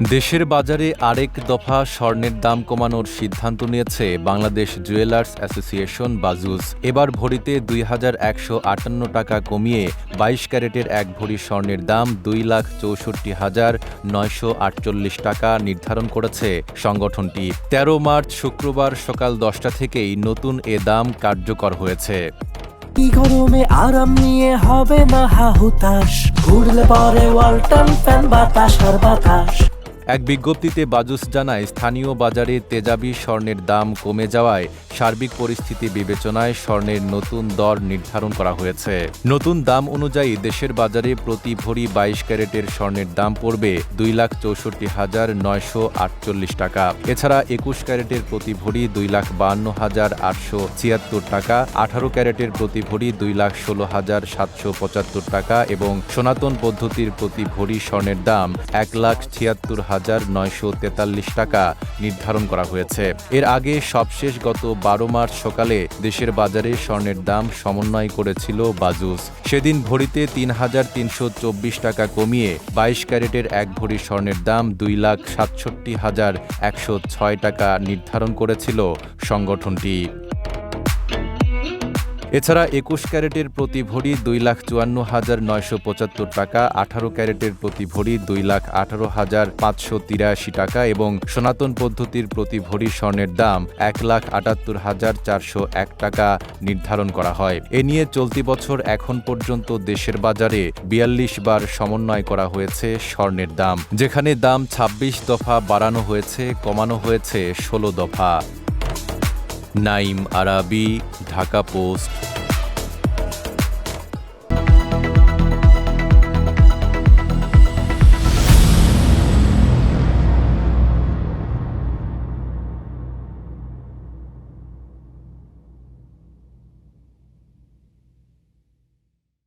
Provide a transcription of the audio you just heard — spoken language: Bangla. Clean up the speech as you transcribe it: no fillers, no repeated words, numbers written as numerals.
দেশের বাজারে আরেক দফা স্বর্ণের দাম কমানোর সিদ্ধান্ত নিয়েছে বাংলাদেশ জুয়েলার্স অ্যাসোসিয়েশন বাজুস। এবার ভরিতে ২,১৫৮ টাকা কমিয়ে ২২ ক্যারেটের এক ভরি স্বর্ণের দাম ২,৬৪,৯৪৮ টাকা নির্ধারণ করেছে সংগঠনটি। ১৩ মার্চ শুক্রবার সকাল ১০টা থেকেই নতুন এ দাম কার্যকর হয়েছে। গরমে আরাম নিয়ে হবে না হাহুতাশ, ঘুরলে পরে ওয়ালটন ফ্যান বাতাস আর বাতাস। এক বিজ্ঞপ্তিতে বাজুস জানায়, স্থানীয় বাজারে তেজাবি স্বর্ণের দাম কমে যাওয়ায় সার্বিক পরিস্থিতি বিবেচনায় স্বর্ণের নতুন দর নির্ধারণ করা হয়েছে। নতুন দাম অনুযায়ী দেশের বাজারে প্রতি ভরি ২২ ক্যারেটের স্বর্ণের দাম পড়বে ২,৬৪,৯৪৮ টাকা। এছাড়া ২১ ক্যারেটের প্রতি ভরি ২,৫২,৮৭৬ টাকা, ১৮ ক্যারেটের প্রতি ভরি ২,১৬,৭৭৫ টাকা এবং সনাতন পদ্ধতির প্রতি ভরি স্বর্ণের দাম ১,৭৬,৯৪৩ টাকা নির্ধারণ করা হয়েছে। এর আগে সবশেষ গত ১২ মার্চ সকালে দেশের বাজারে স্বর্ণের দাম সমন্বয় করেছিল বাজুস। সেদিন ভরিতে ৩,৩২৪ টাকা কমিয়ে ২২ ক্যারেটের এক ভরি স্বর্ণের দাম ২,৬৭,১০৬ টাকা নির্ধারণ করেছিল সংগঠনটি। এছাড়া ২১ ক্যারেটের প্রতি ভরি ২,৫৪,৯৭৫ টাকা, ১৮ ক্যারেটের প্রতি ভরি ২,১৮,৫৮৩ টাকা এবং সনাতন পদ্ধতির প্রতি ভরি স্বর্ণের দাম ১,৭৮,৪০১ টাকা নির্ধারণ করা হয়। এ নিয়ে চলতি বছর এখন পর্যন্ত দেশের বাজারে ৪২ বার সমন্বয় করা হয়েছে স্বর্ণের দাম, যেখানে দাম ২৬ দফা বাড়ানো হয়েছে, কমানো হয়েছে ১৬ দফা। নাইম আরাবী, ঢাকা পোস্ট।